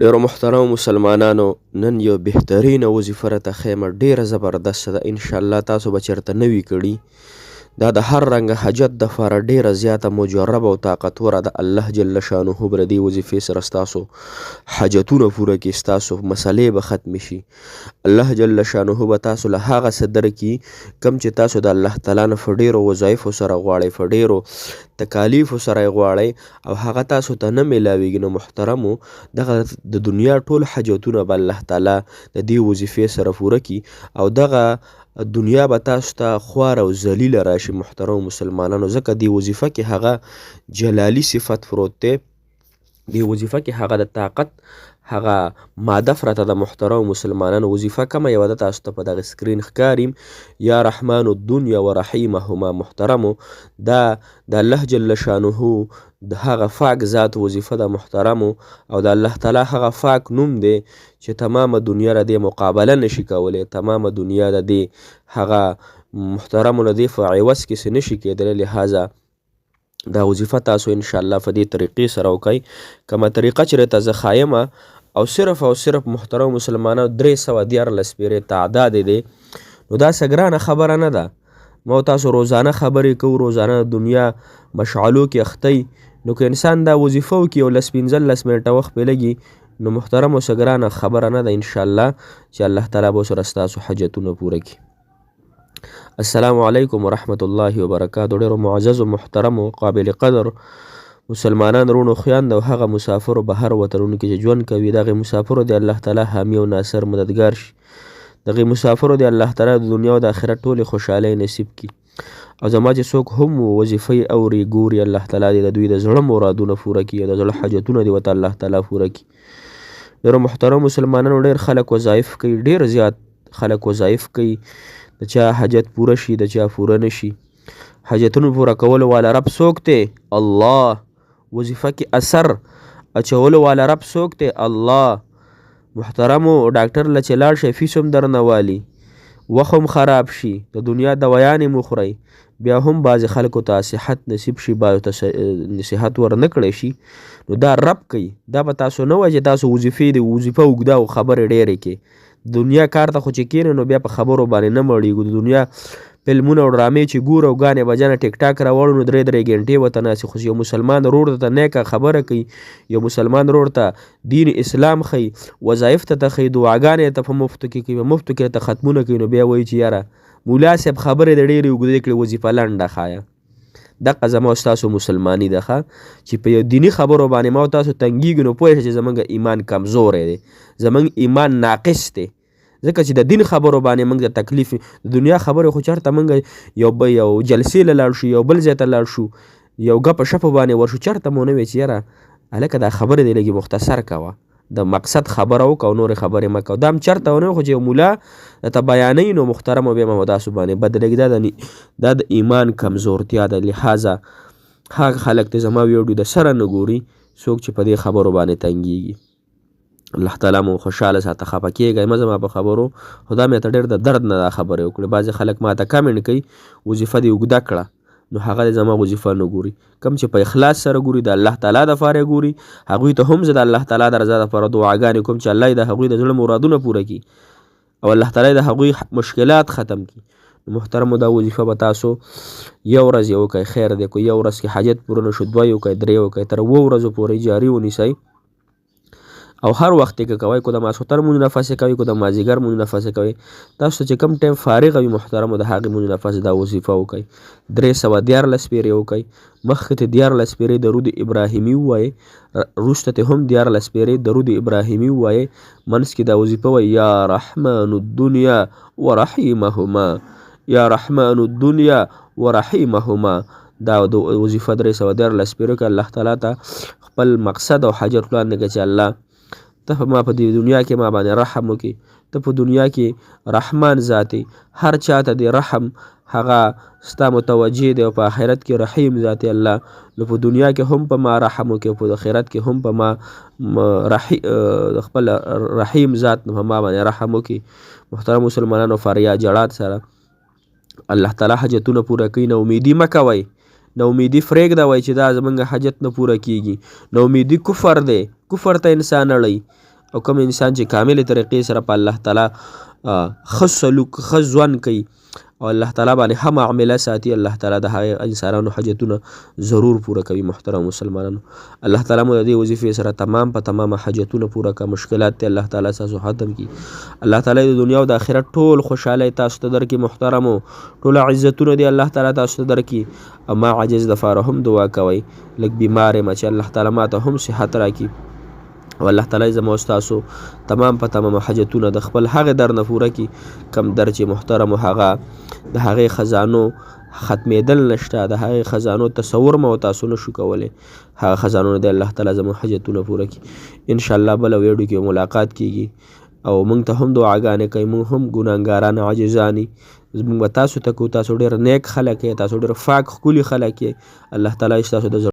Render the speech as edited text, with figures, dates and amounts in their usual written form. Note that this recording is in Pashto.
ډیرو محترم مسلمانانو، نن یو بهترینه وظیفه راته ښیمه، ډیره زبردسته ده. انشاءالله تاسو به چېرته نه وي کړي. دا د هر رنګه حاجت دپاره ډیره زیاته مجربه او طاقتوره ده. الله جل شانه به د دې وظیفې سره ستاسو حاجتونه پوره کړي، ستاسو مسلې به ختمې شي. الله جل شانه به تاسو له هغه څه درکړي کوم چې تاسو د الله تعالی نه په ډیرو وظایفو سره غواړئ، په ډیرو تکالیفو سره یې غواړئ او هغه تاسو ته نه میلاویږي. نو محترمو، دغه د دنیا ټول حاجتونه به الله تعالی د دې وظیفې سره پوره کړي او دغه دنیا به تاسو ته خوار او ذلیله راشي. محترم مسلمانانو، ځکه دې وظیفه کې هغه جلالي صفت پروت دی، دې وظیفه کې هغه د طاقت هغه ماده پرته د محترم مسلمانانو. وظیفه کومه یوه ده، تاسو ته په دغه سکرین ښکاریم، یا رحمن الدنیا و رحیمهما. محترمو، دا د الله جل شانه د هغه پاک ذات وظیفه ده محترمو، او د الله تعالی هغه پاک نوم دی چې تمامه دنیا را دې مقابله نشي کولی. تمامه دنیا د دې هغه محترمو له دې په عوض کې څه نشي کېدلی. لهذا دا وظیفه تاسو انشاءالله په دې طریقې سره وکئ. کومه طریقه چې راته زه ښایمه او صرف محترم مسلمانانو 314 پیرې تعداد دی، نو دا څه ګرانه خبره نه ده. ما تاسو روزانه خبرې کوو، روزانه د دنیا مشعلو کې اختی، نو که انسان دا وظیفه وکړي او 15 منټه وخت پرې لګي، نو محترمو څه ګرانه خبره نه ده انشاءالله چې الله تعالی به سره ستاسو حاجتونه پوره کړي. السلام علیکم ورحمت الله وبرکاتو. ډیرو معزز و محترم و قابل قدر مسلمانان رونو خویند او هغه مسافرو بهر وطنونو کې چې ژوند کوي، دغه مسافرو د الله تعالی حامی او ناصر مددگار شي. دغه مسافرو د الله تعالی د دنیا او د آخرت ټولې خوشحالۍ نصیب کړي. او زما چې څوک هم وظیفې اوري ګوري، الله تعالی دې د دوی د زړه مرادونه پوره کړي او د زړه حاجتونه دې ورته الله تعالی پوره کړي. ډیرو محترم مسلمانانو، ډیر خلک وظایف کوي، ډیر زیات خلک وظایف کوي، د چا حاجت پوره شي، د چا پوره نشي. حاجتونو پوره کولو والا رب څوک دی؟ الله. وظیفه کې اثر اچولو والا رب څوک دی؟ الله. محترمو، ډاکټر له چې لاړ شئ فیس هم درنه والي، وخت هم خراب شي، د دنیا دوایانې مو خورئ، بیا هم بعضې خلکو ته صحت نصیب شي، بعضو ته نصیحت ورنه کړی شي، نو دا رب کوي. دا به تاسو نه وایي چې تاسو وظیفه اوږده او خبرې ډېرې کې. دنیا کار ته خو چې کېنې نو بیا په خبرو باندې نه مړېږو. د دنیا فلمونه او ډرامې چې ګورو او ګانې بجانه ټیک ټاک راوړو، نو 3 ګنټې ورته ناستې. خو یو مسلمان ورور ته نیکه خبره کوي، یو مسلمان ورور ته دین اسلام ښیي، وظایف ته ښیي، دعاګانې ته په مفتو کې کوي، په مفتو کې ته ختمونه کوي، نو بیا وایي چې یاره مولا صاحب خبرې د ډېرې اوږدې کړې، وظیفه لنډه ښایه. دغه زما او ستاسو مسلماني ده چې په یو دیني خبرو باندې ما او تاسو تنګېږو، نو پوه شه چې زموږ ایمان کمزوری دی، زموږ ایمان ناقص دی. ځکه چې د دین خبرو باندې موږ د تکلیف، د دنیا خبرې خو چېرته موږ یو جلسې له لاړ شو، یو بل ځای ته لاړ شو، یو ګپه شپه باندې ورشو، چېرته مو نه وی چې یاره هلکه دا خبرې دی لږې مختصر کوه، د مقصد خبره وکړه او نورې خبرې مه کوه. دا هم چېرته ونه خو چې یو ملا درته بیانوي، نو محترمو بیا به تاسو باندې بد لګي. دا د ایمان کمزورتیا ده. لهذا هغه خلک ته زما ویډیو د سره نه ګوري، څوک چې په دې خبرو باندې تنګېږي. الله تعالی مو خوشحاله ساته، خفه کېږئ مه زما په خبرو. خو دا مې ته ډېر د درد نه دا خبرې وکړې. بعضې خلک ما ته کمنټ کوي وظیفه دې اوږده کړه، نو هغه دې زما وظیفه نه ګوري. کوم چې په اخلاص سره ګوري، د الله تعالی دپاره ګوري، هغوی ته هم زه د الله تعالی د رضا دپاره دعاګانې کوم چې الله یې د هغوی د زړه مرادونه پوره کړي او الله تعالی د هغوی مشکلات ختم کړي. محترمو، دا وظیفه به تاسو یو ورځ یې وکئ، خیر دی. که یو ورځ کې حاجت پوره نه شو، 2 یې وکئ، 3 یې وکئ، تر 7 ورځو پورې جاري ونیسئ. او هر وخت کې کوئ، که د ماسخوتن مونځ نه پسې کوئ، که د مازدیګر مونځ نه پسې کوئ، تاسو چې کوم ټایم فارغ وي محترمو، د هغې مونځ نه پسې دا وظیفه وکئ. 314 پیرې وکئ. مخکې ته 14 پیرې درود ابراهیمي ووایئ، وروسته ته هم 14 پیرې درود ابراهیمي ووایئ. منځ کې دا وظیفه وایئ، یا رحمن الدنیا ورحیمهما، یا رحمن الدنیا ورحیمهما. دا وظیفه 314 پیرې که الله تعالی ته خپل مقصد او حاجت وړاندې کړه چې الله ته ما په دې دنیا کې ما باندې رحم وکړي، ته په دنیا کې رحمان ذاتي، هر چاته دې رحم هغه ستا متوجه دی، او په آخرت کې رحیم ذاتي الله، نو په دنیا کې هم په ما رحم وکړي، په آخرت کې هم په ما خپل رحیم ذات په ما باندې رحم وکړي. محترم مسلمانانو، فریاد جړات سره الله تعالی حاجتونه پوره کوي. نه امیدي مه کوئ، نه امیدي پرېږده وایي چې دا زموږ حاجت نه پوره کیږي. نه امیدي کفر دی، کفر ته انسان اړوي. او کوم انسان چې کامل طریقې سره په الله تعالی ښه سلوک ښه ژوند کوي او الله تعالی باندې ښه معامله ساتي، الله تعالی د هغې انسانانو حاجتونه ضرور پوره کوي. محترم مسلمانانو، الله تعالی مو د دې وظیفې سره تمام په تمامه حاجتونه پوره کړه، مشکلات ته الله تعالی ستاسو ختم کړي. الله تعالی د دنیا او د آخرت ټول خوشحالۍ تاسو ته درکړي. محترمو، ټول عزتونه دي الله تعالی تاسو ته درکړي. او ما عاجز دپاره هم دعا کوئ، لږ بیمار یم چې الله تعالی ماته هم صحت راکړي او الله تعالی زما ستاسو تمام په تمامه حاجتونه د خپل هغې در نه پوره کړي کم در چې محترمو هغه د هغې خزانو ختمېدل نشته، د هغې خزانو تصور مو تاسو نشو کولی. هغه خزانو دی الله تعالی زموږ حاجتونه پوره کړي. انشاءالله بله ویډیو کې ملاقات کیږي او موږ ته هم دعاګانې کوي. موږ هم ګناهګاران عاجزان موږ به تاسو ته کوو. تاسو ډېر نیک خلک یې، تاسو ډېر پاک ښکلي خلک یې. الله تعالی ستاسو د